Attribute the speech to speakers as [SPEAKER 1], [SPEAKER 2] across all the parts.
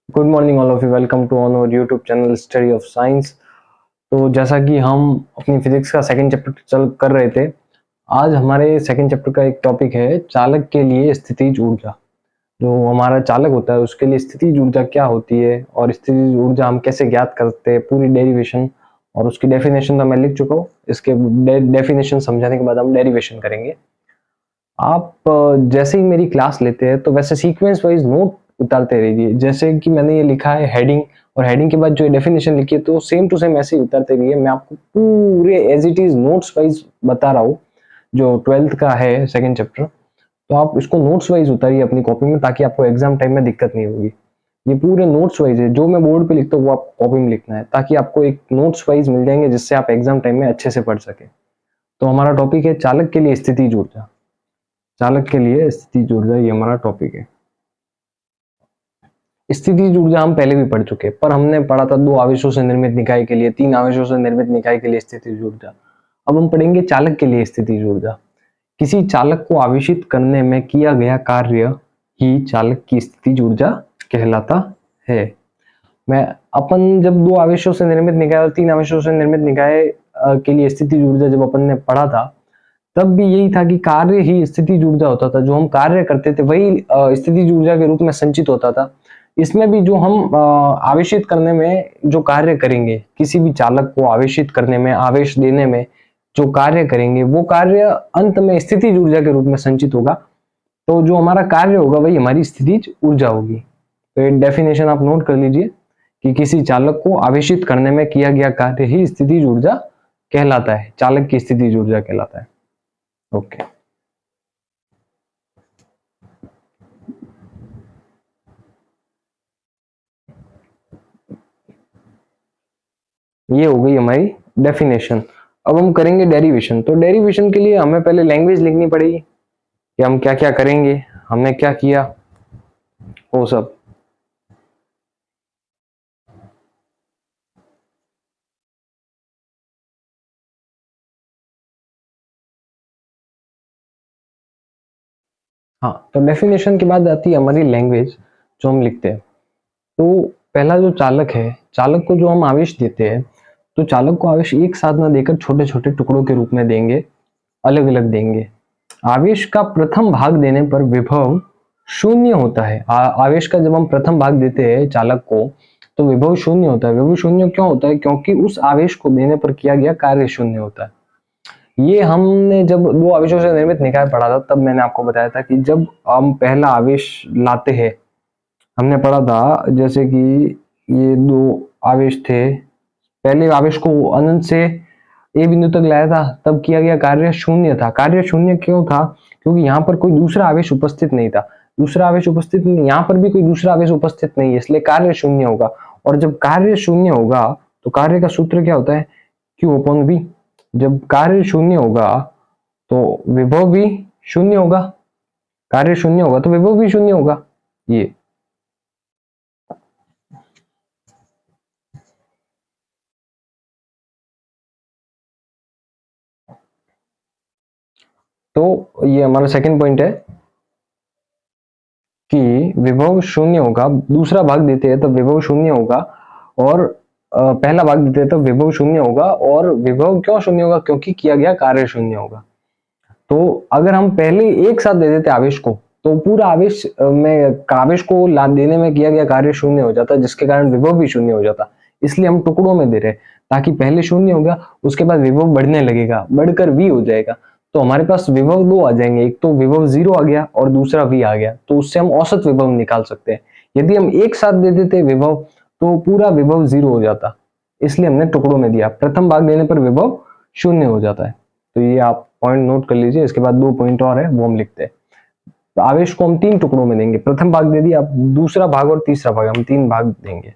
[SPEAKER 1] Good morning all of you, welcome to on our YouTube channel study of science. तो जैसा कि हम अपनी फिजिक्स का सेकंड चैप्टर चल कर रहे थे, आज हमारे सेकंड चैप्टर का एक टॉपिक है चालक के लिए स्थितिज ऊर्जा। जो हमारा चालक होता है उसके लिए स्थितिज ऊर्जा क्या होती है और स्थितिज ऊर्जा हम कैसे ज्ञात करते हैं, पूरी डेरिवेशन और उसकी डेफिनेशन तो मैं लिख चुका हूँ। इसके डेफिनेशन समझाने के बाद हम डेरिवेशन करेंगे। आप जैसे ही मेरी क्लास लेते हैं तो वैसे सीक्वेंस वाइज नोट उतारते रहिए। जैसे कि मैंने ये लिखा है हेडिंग, और हेडिंग के बाद जो डेफिनेशन लिखी है तो सेम टू सेम ऐसे ही उतारते रहिए। मैं आपको पूरे as it is notes wise बता रहा हूँ, जो 12th का है सेकंड चैप्टर। तो आप इसको नोट्स वाइज उतारिए अपनी कॉपी में, ताकि आपको एग्जाम टाइम में दिक्कत नहीं होगी। ये पूरे नोट्स वाइज है, जो मैं बोर्ड पे लिखता हूँ वो आप कॉपी में लिखना है, ताकि आपको एक नोट्स वाइज मिल जाएंगे जिससे आप एग्जाम टाइम में अच्छे से पढ़ सके। तो हमारा टॉपिक है चालक के लिए स्थितिज ऊर्जा। चालक के लिए स्थितिज ऊर्जा, ये हमारा टॉपिक है। स्थितिज ऊर्जा हम पहले भी पढ़ चुके, पर हमने पढ़ा था 2 आवेशों से निर्मित निकाय के लिए, 3 आवेशों से निर्मित निकाय के लिए स्थितिज ऊर्जा। अब हम पढ़ेंगे चालक के लिए स्थितिज ऊर्जा। किसी चालक को आवेशित करने में किया गया कार्य ही चालक की स्थितिज ऊर्जा कहलाता है। मैं अपन जब 2 आवेशों से निर्मित निकाय और 3 आवेशों से निर्मित निकाय के लिए स्थितिज ऊर्जा जब अपन ने पढ़ा था, तब भी यही था कि कार्य ही स्थितिज ऊर्जा होता था। जो हम कार्य करते थे वही स्थितिज ऊर्जा के रूप में संचित होता था। इसमें भी जो हम आवेशित करने में जो कार्य करेंगे, किसी भी चालक को आवेशित करने में, आवेश देने में जो कार्य करेंगे, वो कार्य अंत में स्थितिज ऊर्जा के रूप में संचित होगा। तो जो हमारा कार्य होगा वही हमारी स्थितिज ऊर्जा होगी। तो ये डेफिनेशन आप नोट कर लीजिए कि किसी चालक को आवेशित करने में किया गया कार्य ही स्थितिज ऊर्जा कहलाता है, चालक की स्थितिज ऊर्जा कहलाता है। ओके, ये हो गई हमारी डेफिनेशन। अब हम करेंगे डेरिवेशन। तो डेरिवेशन के लिए हमें पहले लैंग्वेज लिखनी पड़ेगी कि हम क्या क्या करेंगे, हमने क्या किया, वो सब। हाँ, तो डेफिनेशन के बाद आती है हमारी लैंग्वेज जो हम लिखते हैं। तो पहला जो चालक है, चालक को जो हम आवेश देते हैं, तो चालक को आवेश एक साथ ना देकर छोटे छोटे टुकड़ों के रूप में देंगे, अलग अलग देंगे। आवेश का प्रथम भाग देने पर विभव शून्य होता है। आवेश का जब हम प्रथम भाग देते हैं चालक को, तो विभव शून्य होता है। विभव शून्य क्यों होता है? क्योंकि उस आवेश को देने पर किया गया कार्य शून्य होता है। ये हमने जब 2 आवेशों से निर्मित निकाय पढ़ा था, तब मैंने आपको बताया था कि जब हम पहला आवेश लाते हैं, हमने पढ़ा था जैसे कि ये 2 आवेश थे। पहले आवेश को अनंत से ए बिंदु तक लाया था, तब किया गया कार्य शून्य था। कार्य शून्य क्यों था? क्योंकि यहाँ पर कोई दूसरा आवेश उपस्थित नहीं था। दूसरा आवेश उपस्थित नहीं, यहाँ पर भी कोई दूसरा आवेश उपस्थित नहीं है, इसलिए कार्य शून्य होगा। और जब कार्य शून्य होगा तो कार्य का सूत्र क्या होता है? Q upon V। जब कार्य शून्य होगा तो विभव भी शून्य होगा, कार्य शून्य होगा तो विभव भी शून्य होगा। ये तो ये हमारा सेकंड पॉइंट है कि विभव शून्य होगा। दूसरा भाग देते हैं तो विभव शून्य होगा, और पहला भाग देते हैं तो विभव शून्य होगा। और विभव क्यों शून्य होगा? क्योंकि किया गया कार्य शून्य होगा। तो अगर हम पहले एक साथ दे देते आवेश को, तो पूरा आवेश में आवेश को ला देने में किया गया कार्य शून्य हो जाता, जिसके कारण विभव भी शून्य हो जाता। इसलिए हम टुकड़ों में दे रहे, ताकि पहले शून्य होगा, उसके बाद विभव बढ़ने लगेगा, बढ़कर v हो जाएगा। तो हमारे पास विभव 2 आ जाएंगे, एक तो विभव 0 आ गया और दूसरा v आ गया। तो उससे हम औसत विभव निकाल सकते हैं। यदि हम एक साथ दे देते विभव, तो पूरा विभव 0 हो जाता, इसलिए हमने टुकड़ों में दिया। प्रथम भाग देने पर विभव शून्य हो जाता है। तो ये आप पॉइंट नोट कर लीजिए। इसके बाद 2 पॉइंट और है, वो हम लिखते हैं। तो आवेश को हम 3 टुकड़ों में देंगे। प्रथम भाग दे दिया, अब दूसरा भाग और तीसरा भाग हम 3 भाग देंगे।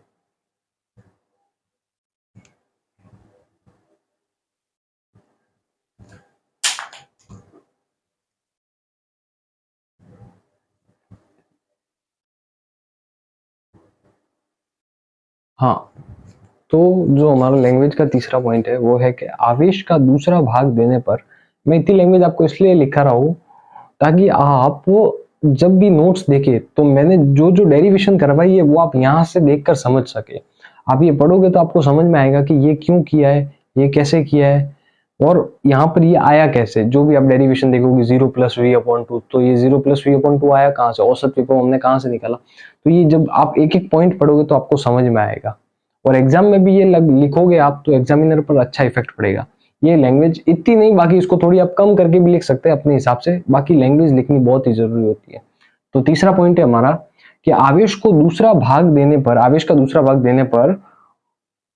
[SPEAKER 1] हाँ, तो जो हमारा लैंग्वेज का तीसरा पॉइंट है वो है कि आवेश का दूसरा भाग देने पर, मैं इतनी लैंग्वेज आपको इसलिए लिखा रहा हूं ताकि आप जब भी नोट्स देखे तो मैंने जो जो डेरिवेशन करवाई है वो आप यहाँ से देखकर समझ सके। आप ये पढ़ोगे तो आपको समझ में आएगा कि ये क्यों किया है, ये कैसे किया है, और यहाँ पर ये आया कैसे। जो भी आप डेरिवेशन देखोगे 0+v/2, तो ये 0+v/2 आया कहाँ से, औसत विभव हमने कहाँ से निकाला। तो ये जब आप एक एक पॉइंट पढ़ोगे तो आपको समझ में आएगा, और एग्जाम में भी ये लिखोगे आप तो एग्जामिनर पर अच्छा इफेक्ट पड़ेगा। ये लैंग्वेज इतनी नहीं, बाकी इसको थोड़ी आप कम करके भी लिख सकते हैं अपने हिसाब से, बाकी लैंग्वेज लिखनी बहुत ही जरूरी होती है। तो तीसरा पॉइंट है हमारा कि आवेश का दूसरा भाग देने पर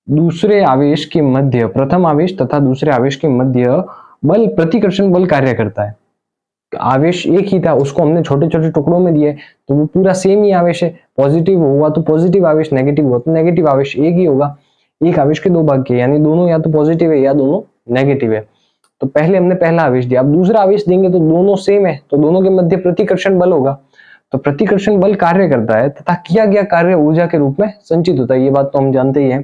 [SPEAKER 1] दूसरे आवेश के मध्य, प्रथम आवेश तथा दूसरे आवेश के मध्य बल, प्रतिकर्षण बल कार्य करता है। आवेश एक ही था, उसको हमने छोटे छोटे टुकड़ों में दिए, तो वो पूरा सेम ही आवेश है। पॉजिटिव हुआ तो पॉजिटिव आवेश, नेगेटिव हुआ तो नेगेटिव आवेश, एक ही होगा। एक आवेश के दो भाग किए, यानी दोनों या तो पॉजिटिव है या दोनों नेगेटिव है। तो पहले हमने पहला आवेश दिया, अब दूसरा आवेश देंगे तो दोनों सेम है, तो दोनों के मध्य प्रतिकर्षण बल होगा। तो प्रतिकर्षण बल कार्य करता है तथा किया गया कार्य ऊर्जा के रूप में संचित होता है, ये बात तो हम जानते ही हैं।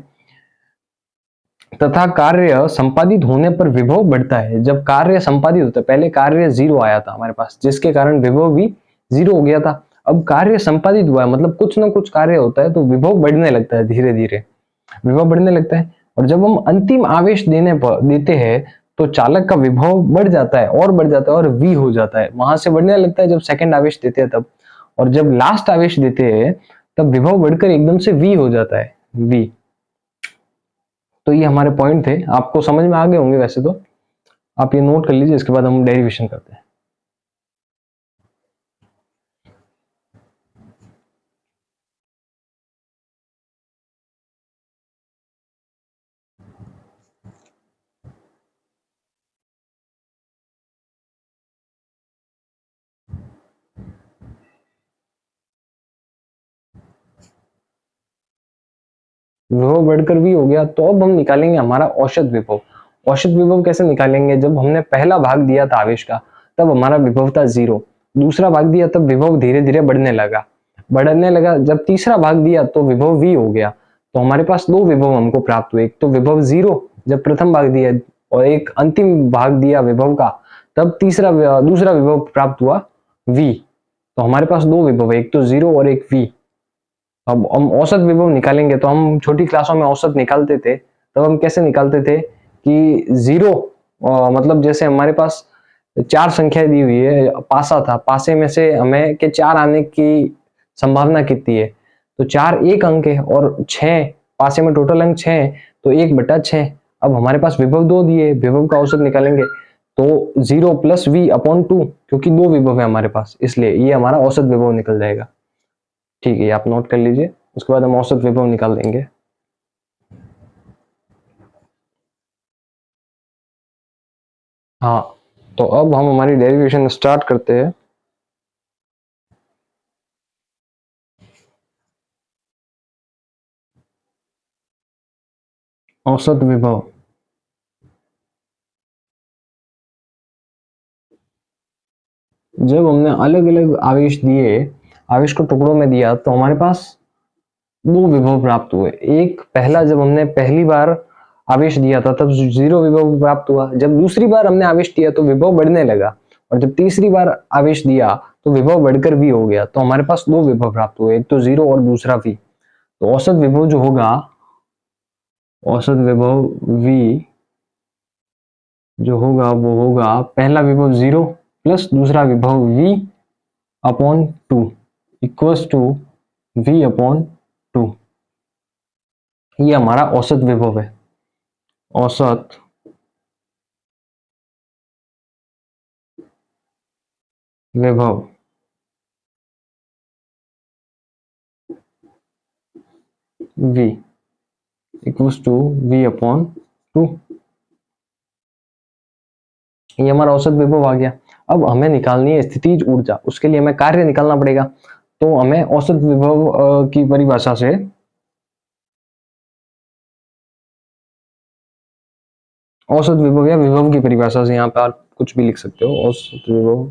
[SPEAKER 1] तथा कार्य संपादित होने पर विभव बढ़ता है। जब कार्य संपादित होता है, पहले कार्य 0 आया था हमारे पास, जिसके कारण विभव भी 0 हो गया था। अब कार्य संपादित हुआ है, मतलब कुछ ना कुछ कार्य होता है, तो विभव बढ़ने लगता है, धीरे धीरे विभव बढ़ने लगता है। और जब हम अंतिम आवेश देते हैं तो चालक का विभव बढ़ जाता है, और बढ़ जाता है, और v हो जाता है, वहां से बढ़ने लगता है जब सेकंड आवेश देते हैं तब। और जब लास्ट आवेश देते हैं तब विभव बढ़कर एकदम से v हो जाता है, v। तो ये हमारे पॉइंट थे, आपको समझ में आ गए होंगे वैसे तो। आप ये नोट कर लीजिए, इसके बाद हम डेरिवेशन करते हैं। विभव बढ़कर v हो गया, तो अब हम निकालेंगे हमारा औसत विभव। औसत विभव कैसे निकालेंगे, जब हमने पहला भाग दिया था आवेश का तब हमारा विभव था 0, दूसरा भाग दिया तब विभव धीरे धीरे बढ़ने लगा, जब तीसरा भाग दिया तो विभव v हो गया। तो हमारे पास दो विभव हमको प्राप्त हुए, एक तो विभव 0 जब प्रथम भाग दिया, और एक अंतिम भाग दिया विभव का, तब दूसरा विभव प्राप्त हुआ v। तो हमारे पास दो विभव है, एक तो 0 और एक v। अब हम औसत विभव निकालेंगे, तो हम छोटी क्लासों में औसत निकालते थे, तब हम कैसे निकालते थे कि 0, मतलब जैसे हमारे पास चार संख्या दी हुई है, पासा था, पासे में से हमें के 4 आने की संभावना कितनी है, तो 4 एक अंक है, और 6 पासे में टोटल अंक 6 है, तो 1/6। अब हमारे पास विभव 2 दिए, विभव का औसत निकालेंगे तो 0+v/2, क्योंकि दो विभव है हमारे पास, इसलिए ये हमारा औसत विभव निकल जाएगा। ठीक है, आप नोट कर लीजिए, उसके बाद हम औसत विभव निकाल देंगे। हाँ, तो अब हम हमारी डेरिवेशन स्टार्ट करते हैं। औसत विभव, जब हमने अलग अलग आवेश दिए, आवेश को टुकड़ों में दिया, तो हमारे पास दो विभव प्राप्त हुए। एक पहला, जब हमने पहली बार आवेश दिया था तब 0 विभव प्राप्त हुआ, जब दूसरी बार हमने आवेश दिया तो विभव बढ़ने लगा, और जब तीसरी बार आवेश दिया तो विभव बढ़कर v हो गया। तो हमारे पास दो विभव प्राप्त हुए, एक तो 0 और दूसरा v। तो औसत विभव जो होगा, औसत विभव v जो होगा वो होगा पहला विभव 0 प्लस दूसरा विभव v/2 इक्वल्स टू v/2। ये हमारा औसत विभव है। औसत विभव v इक्वल्स टू v/2, ये हमारा औसत विभव आ गया। अब हमें निकालनी है स्थितिज ऊर्जा, उसके लिए हमें कार्य निकालना पड़ेगा। तो हमें औसत विभव की परिभाषा से, औसत विभव या विभव की परिभाषा से, यहाँ पे आप कुछ भी लिख सकते हो, औसत विभव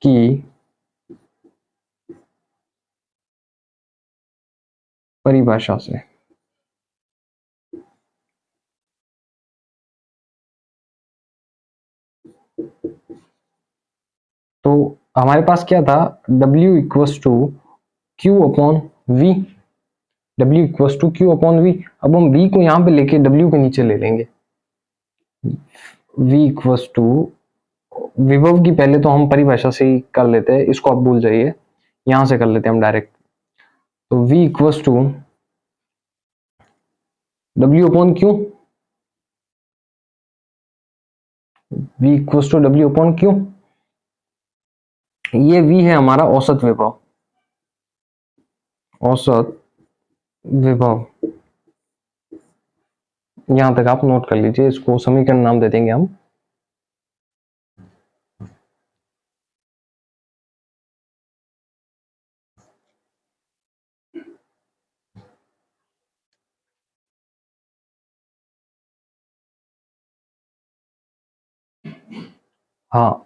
[SPEAKER 1] की परिभाषा से तो हमारे पास क्या था, W equals to Q upon V, W equals to Q upon V. अब हम V को यहाँ पे लेके W के नीचे ले लेंगे, V इक्वल्स टू विभव की पहले तो हम परिभाषा से ही कर लेते हैं, इसको आप भूल जाइए, यहां से कर लेते हैं हम डायरेक्ट। तो V equals to W upon Q, V equals to W upon Q. ये V है हमारा औसत विभव, औसत विभव। यहां तक आप नोट कर लीजिए, इसको समीकरण नाम दे देंगे हम। हाँ,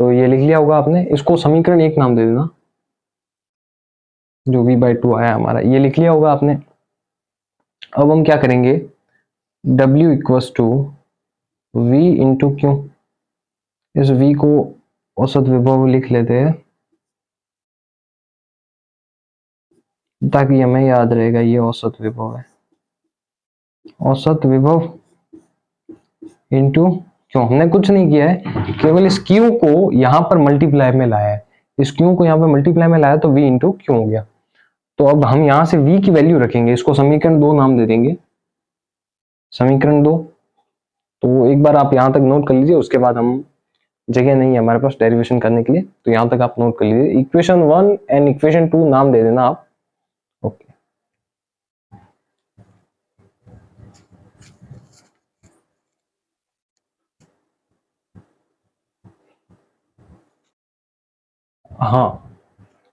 [SPEAKER 1] तो ये लिख लिया होगा आपने, इसको समीकरण एक नाम दे देना, जो V/2 आया हमारा, ये लिख लिया होगा आपने। अब हम क्या करेंगे, W equals to V into Q, इस V को औसत विभव लिख लेते हैं ताकि हमें याद रहेगा ये औसत विभव है, औसत विभव इंटू क्यू। हमने कुछ नहीं किया है, केवल इस क्यू को यहां पर मल्टीप्लाई में लाया है, इस क्यू को यहां पर मल्टीप्लाई में लाया तो V इंटू क्यू हो गया। तो अब हम यहां से V की वैल्यू रखेंगे, इसको समीकरण 2 नाम दे देंगे, समीकरण 2। तो एक बार आप यहां तक नोट कर लीजिए, उसके बाद हम, जगह नहीं है हमारे पास डेरिवेशन करने के लिए, तो यहां तक आप नोट कर लीजिए। इक्वेशन 1 एंड इक्वेशन 2 नाम दे देना आप। ओके, हाँ,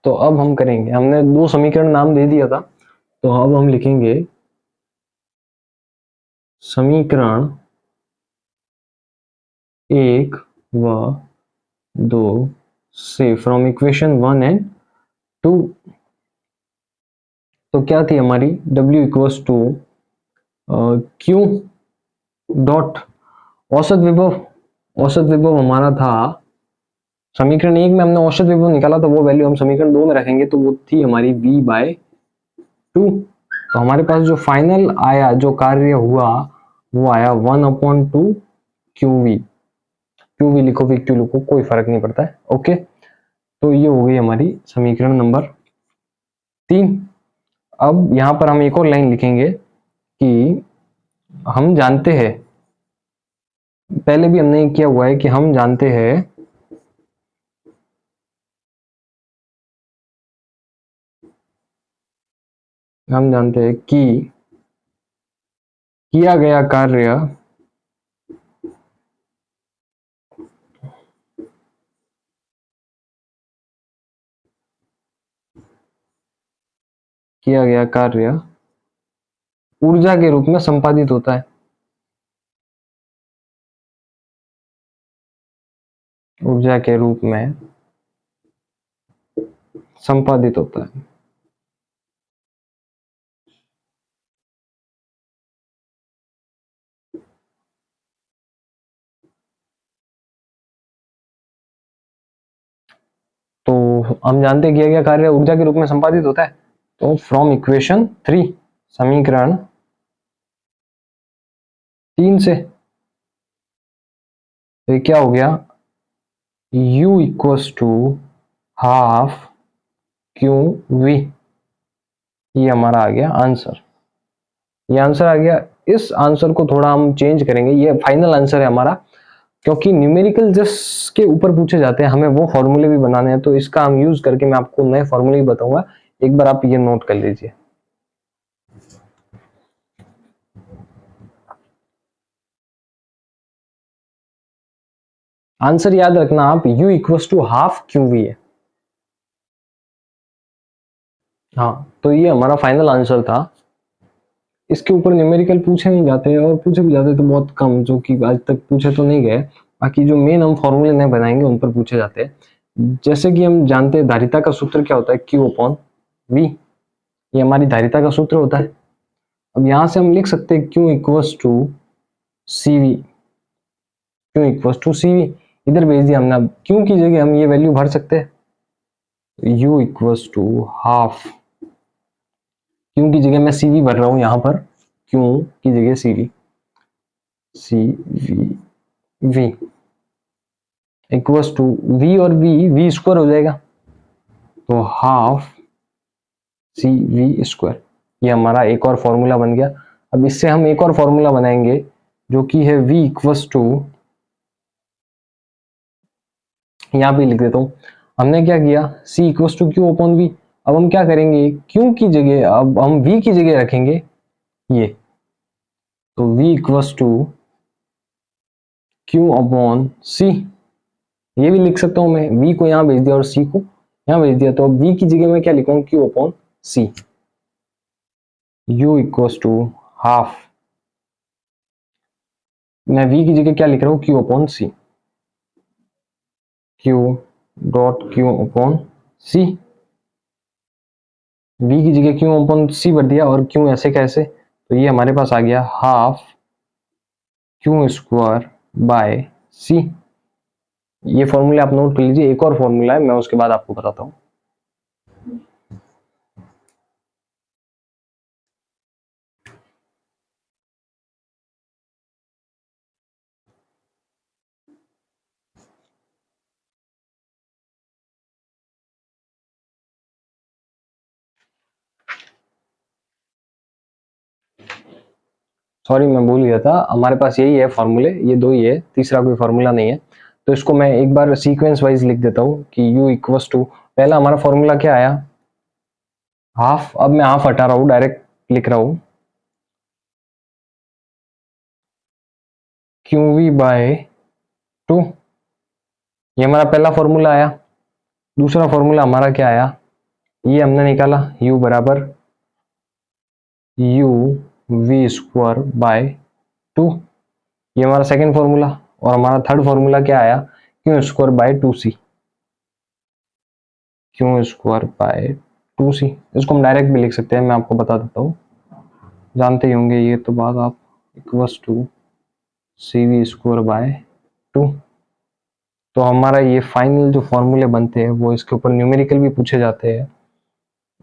[SPEAKER 1] तो अब हम करेंगे, हमने 2 समीकरण नाम दे दिया था, तो अब हम लिखेंगे समीकरण 1 व 2 से फ्रॉम इक्वेशन 1 एंड 2। तो क्या थी हमारी, W equals to Q dot औसत विभव, औसत विभव हमारा था, समीकरण 1 में हमने औसत विभव निकाला, तो वो वैल्यू हम समीकरण 2 में रखेंगे, तो वो थी हमारी V/2। तो हमारे पास जो फाइनल आया, जो कार्य हुआ, वो आया 1/2 QV। QV लिखो, VQ लिखो, कोई फर्क नहीं पड़ता है। ओके, तो ये हो गई हमारी समीकरण नंबर 3। अब यहां पर हम एक और लाइन लिखेंगे कि हम जानते हैं, पहले भी हमने किया हुआ है कि हम जानते हैं कि किया गया कार्य ऊर्जा के रूप में संपादित होता है, ऊर्जा के रूप में संपादित होता है। तो हम जानते हैं किया गया कार्य ऊर्जा के रूप में संपादित होता है, तो फ्रॉम इक्वेशन 3, समीकरण 3 से, तो क्या हो गया, U equals to half QV, ये हमारा आ गया आंसर, ये आंसर आ गया। इस आंसर को थोड़ा हम चेंज करेंगे, ये फाइनल आंसर है हमारा, क्योंकि न्यूमेरिकल जिसके ऊपर पूछे जाते हैं हमें वो फॉर्मूले भी बनाने हैं, तो इसका हम यूज करके मैं आपको नए फॉर्मूले भी बताऊंगा, एक बार आप ये नोट कर लीजिए। आंसर याद रखना आप, U equals to half QV है। हाँ, तो ये हमारा फाइनल आंसर था। इसके ऊपर न्यूमेरिकल पूछे नहीं जाते, और पूछे भी जाते तो बहुत कम, जो कि आज तक पूछे तो नहीं गए। बाकी जो मेन हम फॉर्मूले नए बनाएंगे उन पर पूछे जाते हैं। जैसे कि हम जानते हैं धारिता का सूत्र क्या होता है, Q अपॉन V, ये हमारी धारिता का सूत्र होता है। अब यहां से हम लिख सकते हैं Q equals to CV, Q equals to CV, इधर भेज दिया हमने। अब क्यू की जगह हम ये वैल्यू भर सकते हैं, u equals to half, Q की जगह मैं सी वी भर रहा हूं यहाँ पर, क्यू की जगह C V V equals to V और वी स्क्वायर हो जाएगा, तो हाफ सी वी स्क्वायर। ये हमारा एक और फॉर्मूला बन गया। अब इससे हम एक और फॉर्मूला बनाएंगे जो कि है v इक्वल्स टू, यहां पे लिख देता हूं। हमने क्या किया, c equals to Q upon V. अब हम क्या करेंगे, q की जगह अब हम v की जगह रखेंगे ये, तो v equals to Q upon C. ये भी लिख सकता हूं मैं, v को यहां भेज दिया और c को यहां भेज दिया, तो अब v की जगह मैं क्या लिखूंगा, q upon C. u equals to half, मैं v की जगह क्या लिख रहा हूं, q upon C, q dot q upon C. v की जगह q अपॉन सी भर दिया और q ऐसे कैसे, तो ये हमारे पास आ गया हाफ q स्क्वायर बाय सी। ये फॉर्मूला आप नोट कर लीजिए, एक और फॉर्मूला है, मैं उसके बाद आपको बताता हूं। सॉरी मैं भूल गया था, हमारे पास यही है फॉर्मूले, ये दो ही है, तीसरा कोई फॉर्मूला नहीं है। तो इसको मैं एक बार सीक्वेंस वाइज लिख देता हूँ कि u इक्वल्स टू, पहला हमारा फॉर्मूला क्या आया, हाफ। अब मैं हाफ हटा रहा हूँ, डायरेक्ट लिख रहा हूँ QV बाय 2। ये हमारा पहला फॉर्मूला आया। दूसरा फॉर्मूला हमारा क्या आया, ये हमने निकाला u बराबर u v स्क्वायर बाय 2। ये हमारा सेकेंड फॉर्मूला। और हमारा थर्ड फॉर्मूला क्या आया, Q square by 2c, Q square by 2c। इसको हम डायरेक्ट भी लिख सकते हैं, मैं आपको बता देता हूँ, जानते ही होंगे ये तो बात आप, equals to C V square by 2। तो हमारा ये फाइनल जो फॉर्मूले बनते हैं वो इसके ऊपर न्यूमेरिकल भी पूछे जाते हैं,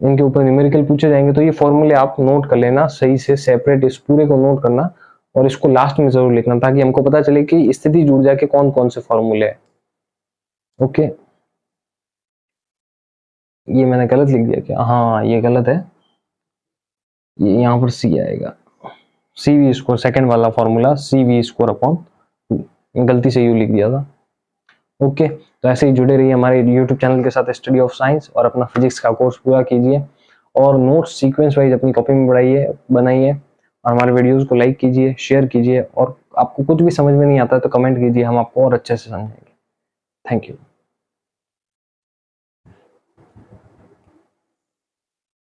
[SPEAKER 1] इनके ऊपर न्यूमेरिकल पूछे जाएंगे, तो ये फॉर्मूले आप नोट कर लेना सही से, सेपरेट इस पूरे को नोट करना और इसको लास्ट में जरूर लिखना, ताकि हमको पता चले कि स्थिति जुड़ जाके कौन कौन से फॉर्मूले हैं। ओके, ये मैंने गलत लिख दिया क्या, हाँ ये गलत है, ये यहाँ पर सी आएगा, सी वी स्क्वायर, सेकेंड वाला formula C V square upon 2, गलती से यू लिख दिया था। ओके, तो ऐसे ही जुड़े रहिए हमारे यूट्यूब चैनल के साथ, स्टडी ऑफ साइंस, और अपना फिजिक्स का कोर्स पूरा कीजिए और नोट्स सीक्वेंस वाइज अपनी कॉपी में बनाइए और हमारे वीडियोस को लाइक कीजिए, शेयर कीजिए, और आपको कुछ भी समझ में नहीं आता है तो कमेंट कीजिए, हम आपको और अच्छे से समझाएंगे। Thank you.